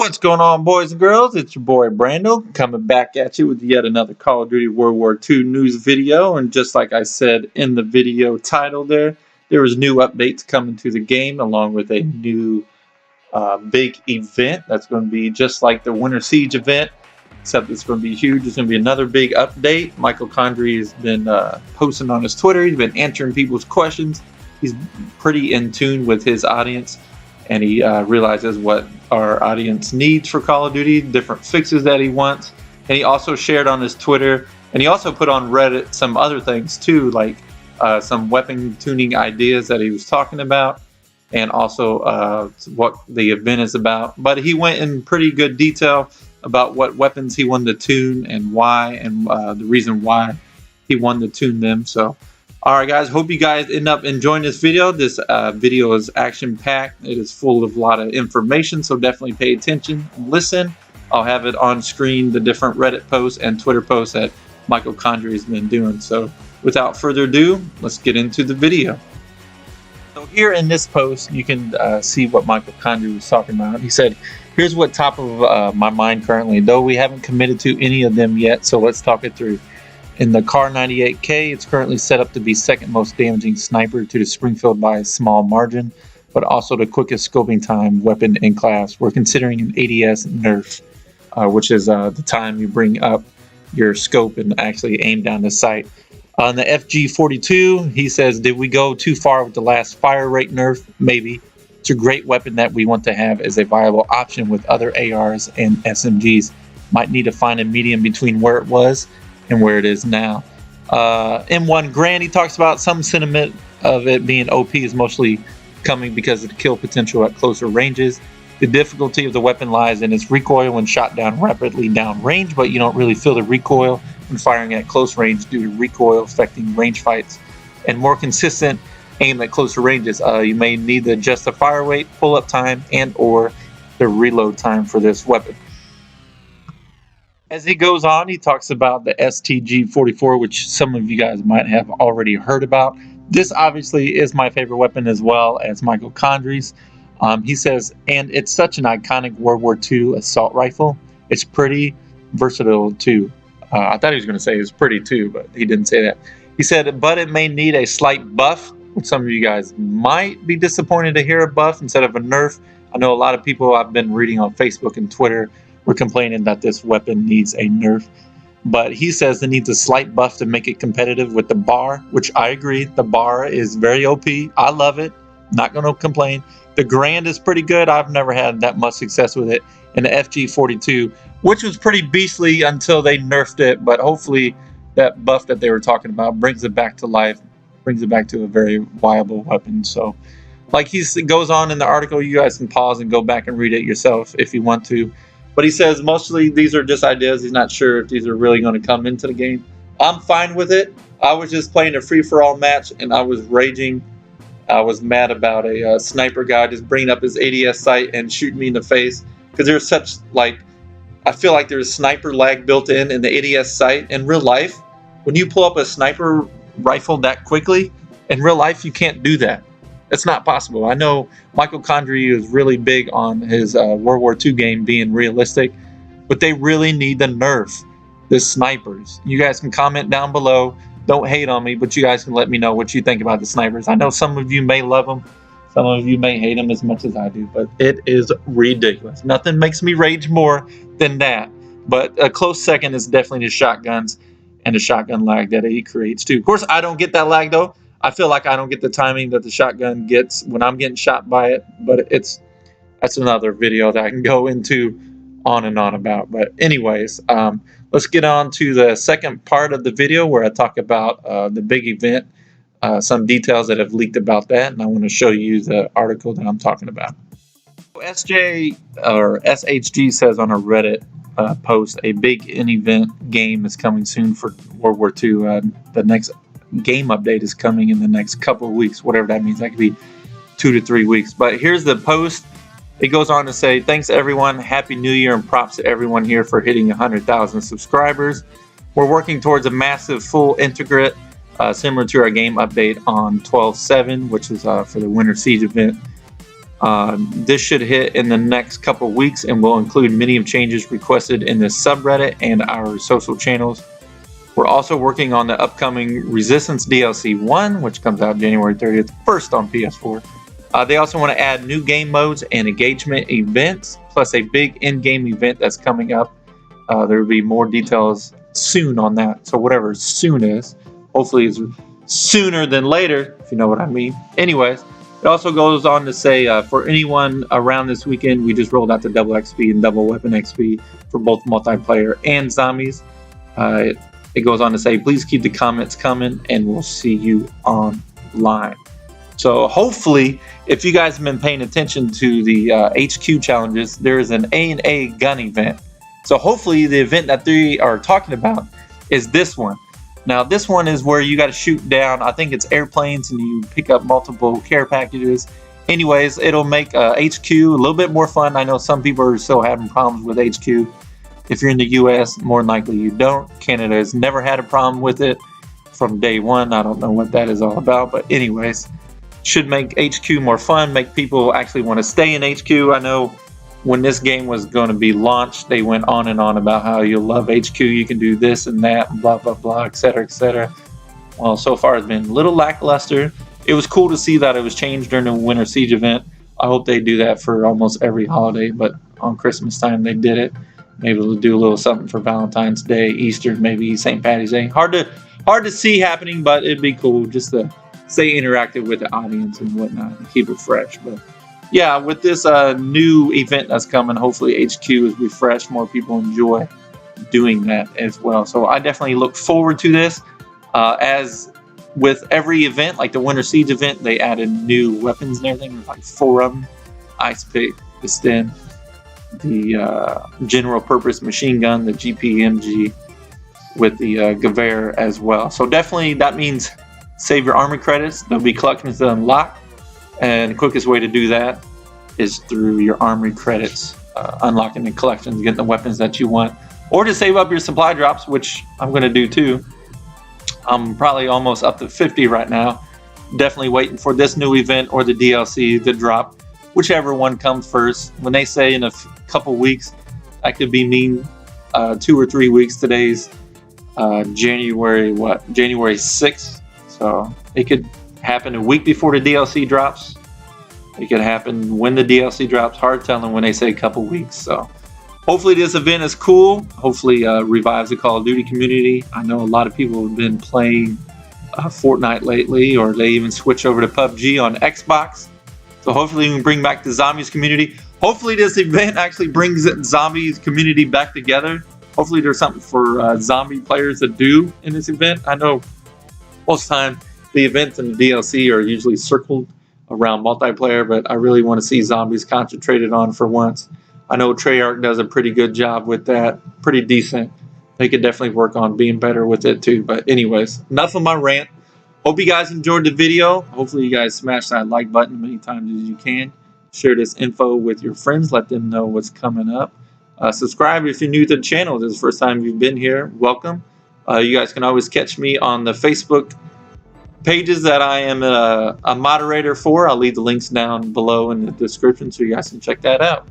What's going on, boys and girls? It's your boy Brando coming back at you with yet another Call of Duty World War II news video. And just like I said in the video title there was new updates coming to the game along with a new big event that's going to be just like the Winter Siege event, except it's going to be huge. It's going to be another big update. Michael Condrey has been posting on his Twitter. He's been answering people's questions. He's pretty in tune with his audience, and he realizes what our audience needs for Call of Duty, different fixes that he wants. And he also shared on his Twitter, and he also put on Reddit some other things too, like some weapon tuning ideas that he was talking about, and also what the event is about. But he went in pretty good detail about what weapons he wanted to tune and why, and the reason why he wanted to tune them. So alright guys, hope you guys end up enjoying this video. This video is action-packed. It is full of a lot of information, so definitely pay attention and listen. I'll have it on screen, the different Reddit posts and Twitter posts that Michael Condrey has been doing. So without further ado, let's get into the video. So here in this post, you can see what Michael Condrey was talking about. He said, here's what top of my mind currently, though we haven't committed to any of them yet, so let's talk it through. In the Kar 98K, it's currently set up to be second most damaging sniper to the Springfield by a small margin, but also the quickest scoping time weapon in class. We're considering an ADS Nerf, which is the time you bring up your scope and actually aim down the sight. On the FG42, he says, did we go too far with the last fire rate nerf? Maybe. It's a great weapon that we want to have as a viable option with other ARs and SMGs. Might need to find a medium between where it was and where it is now. M1 Grand, he talks about some sentiment of it being OP is mostly coming because of the kill potential at closer ranges. The difficulty of the weapon lies in its recoil when shot down rapidly down range, but you don't really feel the recoil when firing at close range due to recoil affecting range fights, and more consistent aim at closer ranges. You may need to adjust the fire rate, pull-up time, and or the reload time for this weapon. As he goes on, he talks about the STG-44, which some of you guys might have already heard about. This obviously is my favorite weapon as well as Michael Condrey's. He says, and it's such an iconic World War II assault rifle. It's pretty versatile too. I thought he was going to say it's pretty too, but he didn't say that. He said, but it may need a slight buff, which some of you guys might be disappointed to hear a buff instead of a nerf. I know a lot of people I've been reading on Facebook and Twitter were complaining that this weapon needs a nerf. But he says it needs a slight buff to make it competitive with the bar, which I agree. The bar is very OP. I love it. Not going to complain. The Grand is pretty good. I've never had that much success with it. And the FG42, which was pretty beastly until they nerfed it. But hopefully that buff that they were talking about brings it back to life, brings it back to a very viable weapon. So like he goes on in the article, you guys can pause and go back and read it yourself if you want to. But he says mostly these are just ideas. He's not sure if these are really going to come into the game. I'm fine with it. I was just playing a free-for-all match, and I was raging. I was mad about a sniper guy just bringing up his ADS sight and shooting me in the face. Because there's such, like, I feel like there's sniper lag built in the ADS sight. In real life, when you pull up a sniper rifle that quickly, in real life, you can't do that. It's not possible. I know Michael Condrey is really big on his World War II game being realistic, but they really need to nerf the snipers. You guys can comment down below. Don't hate on me, but you guys can let me know what you think about the snipers. I know some of you may love them. Some of you may hate them as much as I do, but it is ridiculous. Nothing makes me rage more than that. But a close second is definitely the shotguns and the shotgun lag that he creates too. Of course, I don't get that lag though. I feel like I don't get the timing that the shotgun gets when I'm getting shot by it, but that's another video that I can go into on and on about. But anyways, let's get on to the second part of the video where I talk about the big event, some details that have leaked about that, and I want to show you the article that I'm talking about. SJ or SHG says on a Reddit post, a big in-event game is coming soon for World War II. The next game update is coming in the next couple of weeks, whatever that means. That could be 2 to 3 weeks. But here's the post. It goes on to say, thanks everyone, Happy New Year, and props to everyone here for hitting 100,000 subscribers. We're working towards a massive full integrate, similar to our game update on 12/7, which is for the Winter Siege event. This should hit in the next couple weeks and will include many of changes requested in this subreddit and our social channels. We're also working on the upcoming Resistance DLC 1, which comes out January 30th, first on PS4. They also want to add new game modes and engagement events, plus a big in-game event that's coming up. There will be more details soon on that. So whatever soon is, hopefully it's sooner than later, if you know what I mean. Anyways, it also goes on to say, for anyone around this weekend, we just rolled out the double XP and double weapon XP for both multiplayer and zombies. It goes on to say, please keep the comments coming and we'll see you online. So hopefully, if you guys have been paying attention to the HQ challenges, there is an A&A gun event. So hopefully the event that they are talking about is this one. Now this one is where you got to shoot down, I think it's airplanes, and you pick up multiple care packages. Anyways, it'll make HQ a little bit more fun. I know some people are still having problems with HQ. If you're in the US, more than likely you don't. Canada has never had a problem with it from day one. I don't know what that is all about, but anyways, should make HQ more fun, make people actually want to stay in HQ. I know when this game was going to be launched, they went on and on about how you'll love HQ, you can do this and that, and blah, blah, blah, etc., etc. Well, so far it's been a little lackluster. It was cool to see that it was changed during the Winter Siege event. I hope they do that for almost every holiday, but on Christmas time they did it. Maybe we'll do a little something for Valentine's Day, Easter, maybe St. Patty's Day. Hard to see happening, but it'd be cool just to stay interactive with the audience and whatnot and keep it fresh. But yeah, with this new event that's coming, hopefully HQ is refreshed. More people enjoy doing that as well. So I definitely look forward to this. As with every event, like the Winter Siege event, they added new weapons and everything. There's like 4 of them. Ice pick, the stem, the general purpose machine gun, the GPMG, with the Gewehr as well. So definitely that means save your army credits. They'll be collections to unlock, and the quickest way to do that is through your armory credits, unlocking the collections, getting the weapons that you want, or to save up your supply drops, which I'm going to do too. I'm probably almost up to 50 right now. Definitely waiting for this new event or the DLC to drop, whichever one comes first. When they say in a couple weeks, that could be mean 2 or 3 weeks. Today's January 6th. So it could happen a week before the DLC drops. It could happen when the DLC drops. Hard telling when they say a couple weeks. So hopefully this event is cool. Hopefully revives the Call of Duty community. I know a lot of people have been playing Fortnite lately, or they even switch over to PUBG on Xbox. So hopefully we can bring back the Zombies community. Hopefully this event actually brings the Zombies community back together. Hopefully there's something for zombie players to do in this event. I know most of the time the events and the DLC are usually circled around multiplayer, but I really want to see zombies concentrated on for once. I know Treyarch does a pretty good job with that, pretty decent. They could definitely work on being better with it too. But anyways, enough of my rant. Hope you guys enjoyed the video. Hopefully you guys smash that like button many times as you can. Share this info with your friends. Let them know what's coming up. Subscribe if you're new to the channel. This is the first time you've been here. Welcome. You guys can always catch me on the Facebook pages that I am a moderator for. I'll leave the links down below in the description so you guys can check that out.